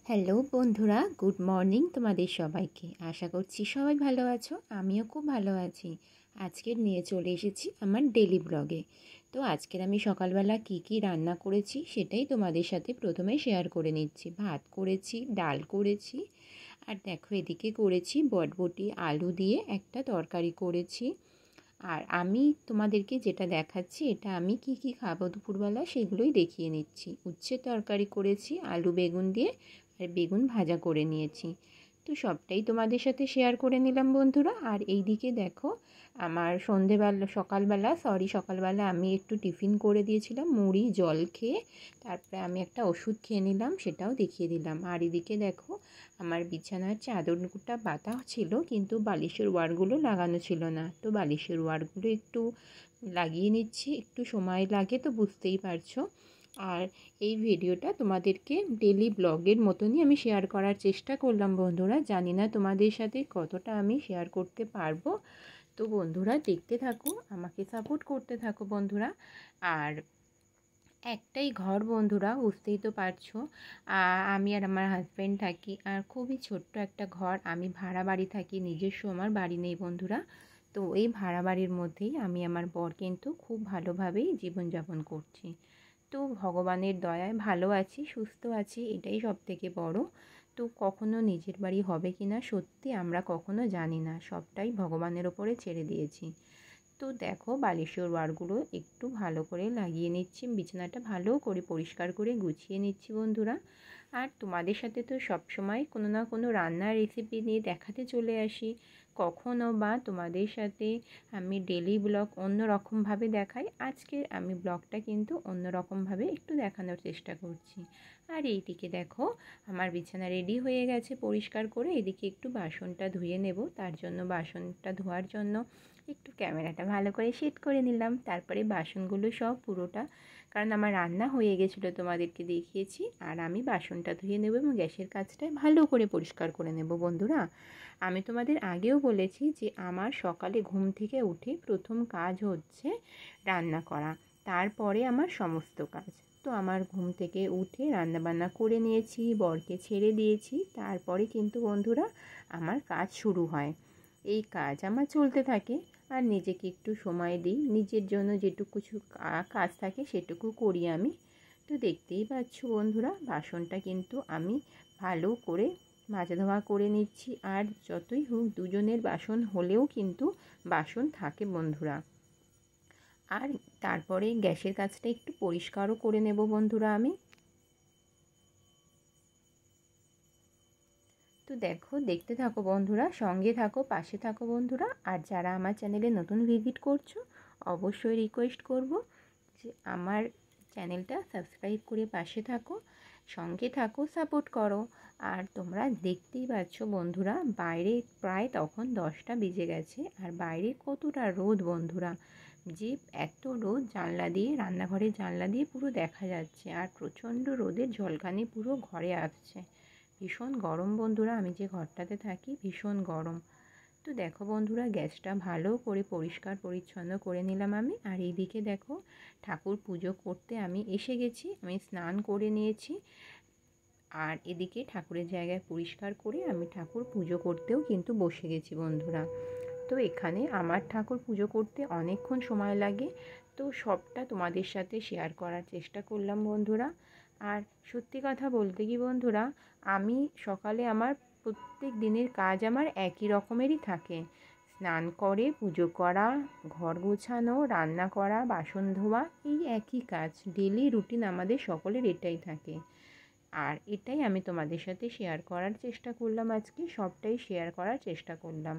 Hello বন্ধুরা, good morning তোমাদের সবাইকে। আশা করছি সবাই ভালো আছো, আমিও খুব ভালো আছি। আজকের নিয়ে চলে এসেছি আমার ডেলি ব্লগে। তো আজকের আমি সকালবেলা কি কি রান্না করেছি সেটাই তোমাদের সাথে প্রথমে শেয়ার করে নিচ্ছি। ভাত করেছি, ডাল করেছি, আর দেখো এদিকে করেছি বটবটি আলু দিয়ে একটা তরকারি করেছি। আর আমি তোমাদেরকে যেটা দেখাচ্ছি এটা আমি কি কি খাবো দুপুরবেলা সেগুলোই দেখিয়ে নিচ্ছি। উচ্ছের তরকারি করেছি আলু বেগুন দিয়ে, আর বেগুন ভাজা করে নিয়েছি। তো সবটাই তোমাদের সাথে শেয়ার করে নিলাম বন্ধুরা। আর এই দিকে দেখো আমার সকালবেলা আমি একটু টিফিন করে দিয়েছিলাম, মুড়ি জল খেয়ে। তারপরে আমি একটা ওষুধ খেয়ে নিলাম, সেটাও দেখিয়ে দিলাম। আর এদিকে দেখো আমার বিছানার চাদরটা পাতা ছিল, কিন্তু বালিশের ওয়ারগুলো লাগানো ছিল না। তো বালিশের ওয়ারগুলো একটু লাগিয়ে নিচ্ছি, একটু সময় লাগে তো বুঝতেই পারছো। আর এই ভিডিওটা তোমাদেরকে ডেলি ব্লগের মতনই আমি শেয়ার করার চেষ্টা করলাম বন্ধুরা। জানি না তোমাদের সাথে কতটা আমি শেয়ার করতে পারবো। তো বন্ধুরা দেখতে থাকো, আমাকে সাপোর্ট করতে থাকো বন্ধুরা। আর একটাই ঘর বন্ধুরা, বুঝতেই তো পারছো। আমি আর আমার হাজব্যান্ড থাকি, আর খুবই ছোট্ট একটা ঘর। আমি ভাড়া বাড়ি থাকি, নিজস্ব আমার বাড়ি নেই বন্ধুরা। তো এই ভাড়া বাড়ির মধ্যেই আমি আমার বর কিন্তু খুব ভালোভাবেই জীবনযাপন করছি। তো ভগবানের দয়ায় ভালো আছি, সুস্থ আছি, এটাই সব থেকে বড়। তো কখনো নিজের বাড়ি হবে কি না সত্যি আমরা কখনো জানি না, সবটাই ভগবানের ওপরে ছেড়ে দিয়েছি। তো দেখো বালিশের ওয়ারগুলো একটু ভালো করে লাগিয়ে নিচ্ছি, বিছানাটা ভালো করে পরিষ্কার করে গুছিয়ে নিচ্ছি বন্ধুরা। আর তোমাদের সাথে তো সবসময় কোনো না কোনো রান্নার রেসিপি নিয়ে দেখাতে চলে আসি। কখনো বা তোমাদের সাথে আমি ডেলি ব্লগ অন্য রকমভাবে দেখাই, আজকে আমি ব্লগটা কিন্তু অন্য রকমভাবে একটু দেখানোর চেষ্টা করছি। আর এইদিকে দেখো আমার বিছানা রেডি হয়ে গেছে পরিষ্কার করে। এদিকে একটু বাসনটা ধুয়ে নেব, তার জন্য বাসনটা ধোয়ার জন্য একটু ক্যামেরাটা ভালো করে সেট করে নিলাম। তারপরে বাসনগুলো সব পুরোটা, কারণ আমার রান্না হয়ে গেছিলো তোমাদেরকে দেখিয়েছি, আর আমি বাসনটা ধুয়ে নেব এবং গ্যাসের কাজটা ভালো করে পরিষ্কার করে নেব বন্ধুরা। আমি তোমাদের আগেও বলেছি যে আমার সকালে ঘুম থেকে উঠে প্রথম কাজ হচ্ছে রান্না করা, তারপরে আমার সমস্ত কাজ। তো আমার ঘুম থেকে উঠে রান্নাবান্না করে নিয়েছি, বরকে ছেড়ে দিয়েছি, তারপরে কিন্তু বন্ধুরা আমার কাজ শুরু হয়। এই কাজ আমার চলতে থাকে, আর নিজেকে একটু সময় দিই, নিজের জন্য যেটুকু কিছু কাজ থাকে সেটুকু করি আমি। তো দেখতেই পাচ্ছ বন্ধুরা বাসনটা কিন্তু আমি ভালো করে মাজা ধোয়া করে নিচ্ছি। আর যতই হোক দুজনের বাসন হলেও কিন্তু বাসন থাকে বন্ধুরা। আর তারপরে গ্যাসের কাজটা একটু পরিষ্কারও করে নেব বন্ধুরা আমি। তো দেখো দেখতে থাকো বন্ধুরা, সঙ্গে থাকো, পাশে থাকো বন্ধুরা। আর যারা আমার চ্যানেলে নতুন ভিজিট করছো অবশ্যই রিকোয়েস্ট করব যে আমার চ্যানেলটা সাবস্ক্রাইব করে পাশে থাকো, সঙ্গে থাকো, সাপোর্ট করো। আর তোমরা দেখতেই পাচ্ছ বন্ধুরা বাইরে প্রায় তখন 10টা বেজে গেছে, আর বাইরে কতটা রোদ বন্ধুরা, যে এত রোদ জানলা দিয়ে, রান্নাঘরের জানলা দিয়ে পুরো দেখা যাচ্ছে। আর প্রচণ্ড রোদের ঝলকানি পুরো ঘরে আসছে। ভীষণ গরম বন্ধুরা, আমি যে ঘরটাতে থাকি ভীষণ গরম। তো দেখো বন্ধুরা গ্যাসটা ভালো করে পরিষ্কার পরিচ্ছন্ন করে নিলাম আমি। আর এইদিকে দেখো ঠাকুর পুজো করতে আমি এসে গেছি, আমি স্নান করে নিয়েছি। আর এদিকে ঠাকুরের জায়গায় পরিষ্কার করে আমি ঠাকুর পুজো করতেও কিন্তু বসে গেছি বন্ধুরা। তো এখানে আমার ঠাকুর পুজো করতে অনেকক্ষণ সময় লাগে, তো সবটা তোমাদের সাথে শেয়ার করার চেষ্টা করলাম বন্ধুরা। আর সত্যি কথা বলতে কি বন্ধুরা, আমি সকালে আমার প্রত্যেক দিনের কাজ আমার একই রকমেরই থাকে। স্নান করে পুজো করা, ঘর গোছানো, রান্না করা, বাসন ধোয়া, এই একই কাজ, ডেলি রুটিন আমাদের সকলের এটাই থাকে। আর এটাই আমি তোমাদের সাথে শেয়ার করার চেষ্টা করলাম, আজকে সবটাই শেয়ার করার চেষ্টা করলাম।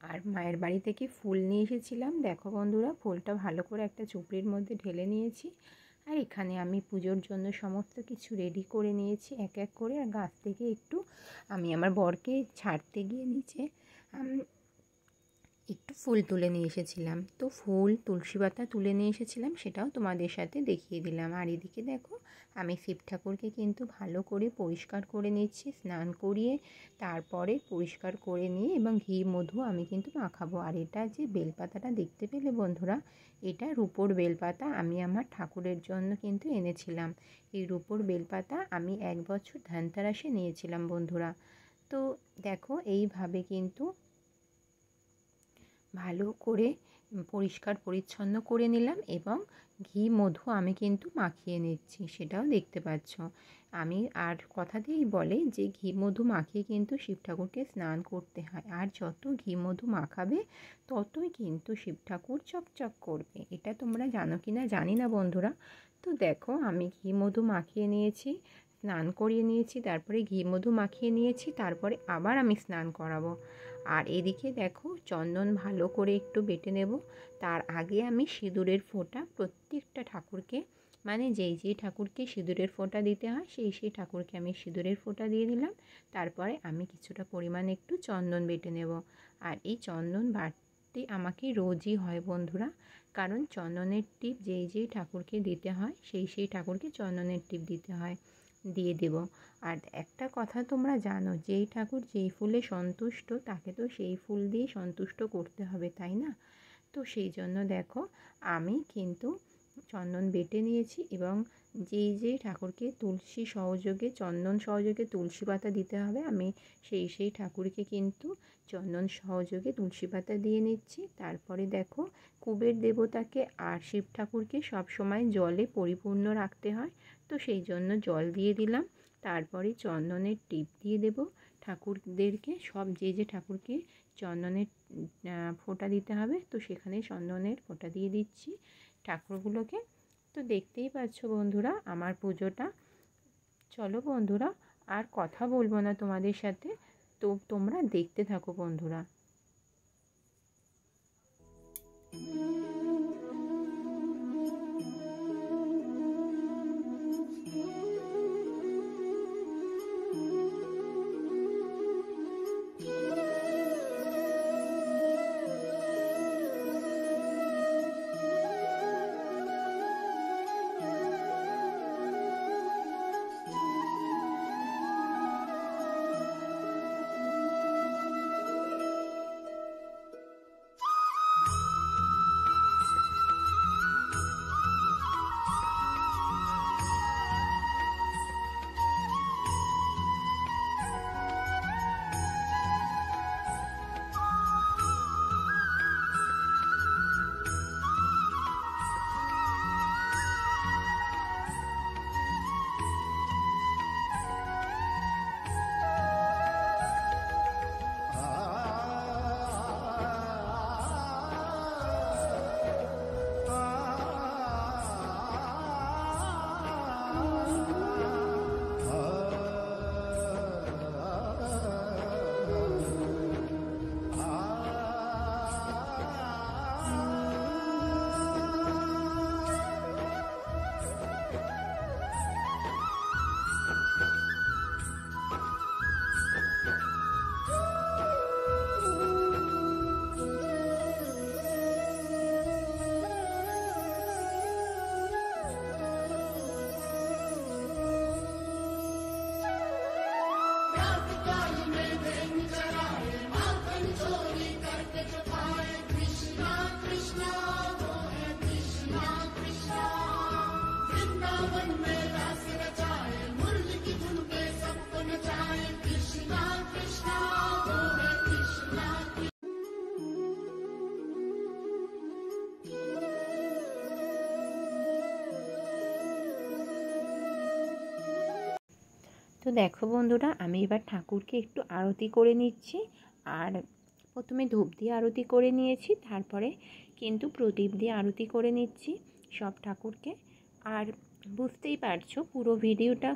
আর মায়ের বাড়ি থেকে ফুল নিয়ে এসেছিলাম, দেখো বন্ধুরা ফুলটা ভালো করে একটা চুপড়ির মধ্যে ঢেলে নিয়েছি। আর এখানে আমি পুজোর জন্য সমস্ত কিছু রেডি করে নিয়েছি এক এক করে। আর গাছ থেকে একটু আমি আমার বরকে ছাড়তে গিয়ে নিচে একটু ফুল তুলে নিয়ে এসেছিলাম। তো ফুল তুলসী পাতা তুলে নিয়ে এসেছিলাম, সেটাও তোমাদের সাথে দেখিয়ে দিলাম। আর এদিকে দেখো আমি শিব ঠাকুরকে কিন্তু ভালো করে পরিষ্কার করে নিচ্ছি, স্নান করিয়ে তারপরে পরিষ্কার করে নিয়ে এবং ঘি মধু আমি কিন্তু মাখাবো। আর এটা যে বেলপাতাটা দেখতে পেলে বন্ধুরা, এটা রূপোর বেলপাতা আমি আমার ঠাকুরের জন্য কিন্তু এনেছিলাম। এই রূপোর বেলপাতা আমি 1 বছর ধানতেরাসে নিয়েছিলাম বন্ধুরা। তো দেখো এইভাবে কিন্তু ভালো করে পরিষ্কার পরিচ্ছন্ন করে নিলাম এবং ঘি মধু আমি কিন্তু মাখিয়ে নিচ্ছি, সেটাও দেখতে পাচ্ছ। আমি আর কথা দিয়েই বলে যে ঘি মধু মাখিয়ে কিন্তু শিব ঠাকুরকে স্নান করতে হয়, আর যত ঘি মধু মাখাবে ততই কিন্তু শিব ঠাকুর চকচক করবে। এটা তোমরা জানো কি না জানি না বন্ধুরা। তো দেখো আমি ঘি মধু মাখিয়ে নিয়েছি, স্নান করিয়ে নিয়েছি, তারপরে ঘি মধু মাখিয়ে নিয়েছি, তারপরে আবার আমি স্নান করাবো। আর এদিকে দেখো চন্দন ভালো করে একটু বেটে নেব। তার আগে আমি সিঁদুরের ফোঁটা প্রত্যেকটা ঠাকুরকে, মানে যেই ঠাকুরকে সিঁদুরের ফোঁটা দিতে হয় সেই ঠাকুরকে আমি সিঁদুরের ফোঁটা দিয়ে দিলাম। তারপরে আমি কিছুটা পরিমাণে একটু চন্দন বেটে নেব। আর এই চন্দন বাটতে আমাকে রোজই হয় বন্ধুরা, কারণ চন্দনের টিপ যেই ঠাকুরকে দিতে হয় সেই ঠাকুরকে চন্দনের টিপ দিতে হয়, দিয়ে দেব। আর একটা কথা তোমরা জানো, যেই ঠাকুর যেই ফুলে সন্তুষ্ট তাকে তো সেই ফুল দিয়ে সন্তুষ্ট করতে হবে, তাই না? তো সেই জন্য দেখো আমি কিন্তু চন্দন বেটে নিয়েছি এবং যেই ঠাকুরকে তুলসী সহযোগে চন্দন সহযোগে তুলসী পাতা দিতে হবে আমি সেই ঠাকুরকে কিন্তু চন্দন সহযোগে তুলসী পাতা দিয়ে নিচ্ছি। তারপরে দেখো কুবের দেবতাকে আর শিব ঠাকুরকে সবসময় জলে পরিপূর্ণ রাখতে হয়, তো সেই জন্য জল দিয়ে দিলাম। তারপরে চন্দনের টিপ দিয়ে দেব ঠাকুরদেরকে, সব যে ঠাকুরকে চন্দনের ফোঁটা দিতে হবে তো সেখানে চন্দনের ফোঁটা দিয়ে দিচ্ছি ঠাকুরগুলোকে। তো দেখতেই পাচ্ছ বন্ধুরা আমার পুজোটা। চলো বন্ধুরা আর কথা বলবো না তোমাদের সাথে, তো তোমরা দেখতে থাকো বন্ধুরা। তো দেখো বন্ধুরা আমি এবার ঠাকুরকে একটু আরতি করে নিচ্ছি। আর প্রথমে ধূপ দিয়ে আরতি করে নিয়েছি, তারপরে কিন্তু প্রদীপ দিয়ে আরতি করে নিচ্ছি সব ঠাকুরকে। আর বুঝতেই পারছো পুরো ভিডিওটা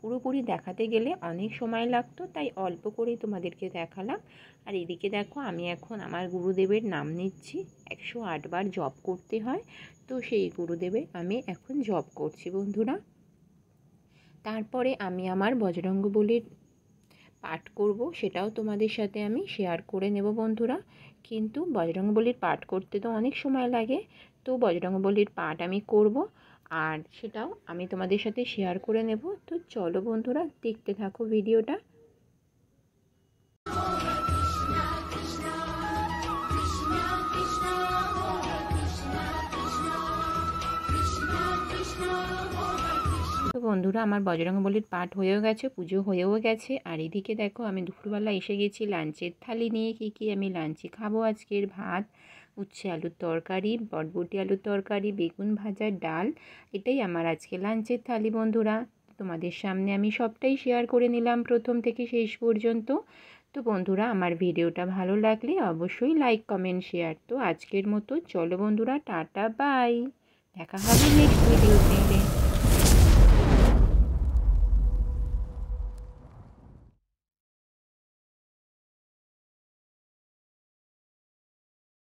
পুরোপুরি দেখাতে গেলে অনেক সময় লাগতো, তাই অল্প করেই তোমাদেরকে দেখালাম। আর এদিকে দেখো আমি এখন আমার গুরুদেবের নাম নিচ্ছি, 108 বার জপ করতে হয়, তো সেই গুরুদেবের আমি এখন জপ করছি বন্ধুরা। তারপরে আমি আমার বজরঙ্গবলীর পাঠ করব সেটাও তোমাদের সাথে আমি শেয়ার করে নেব বন্ধুরা। কিন্তু বজরংবলীর পাঠ করতে তো অনেক সময় লাগে, তো বজরংবলীর পাঠ আমি করব আর সেটাও আমি তোমাদের সাথে শেয়ার করে নেব। তো চলো বন্ধুরা, দেখতে থাকো ভিডিওটা। তো বন্ধুরা, আমার বজরংবলীর পাঠ হয়েও গেছে, পুজো হয়েও গেছে। আর এদিকে দেখো আমি দুপুরবেলা এসে গেছি লাঞ্চের থালি নিয়ে। কী আমি লাঞ্চে খাবো আজকের ভাত, উচ্ছে আলুর তরকারি, বরবটি আলুর তরকারি, বেগুন ভাজা, ডাল। এটাই আমার আজকে লাঞ্চের থালি বন্ধুরা। তোমাদের সামনে আমি সবটাই শেয়ার করে নিলাম প্রথম থেকে শেষ পর্যন্ত। তো বন্ধুরা, আমার ভিডিওটা ভালো লাগলে অবশ্যই লাইক কমেন্ট শেয়ার। তো আজকের মতো চলো বন্ধুরা, টাটা বাই, দেখা হবে নেক্সট ভিডিওতে।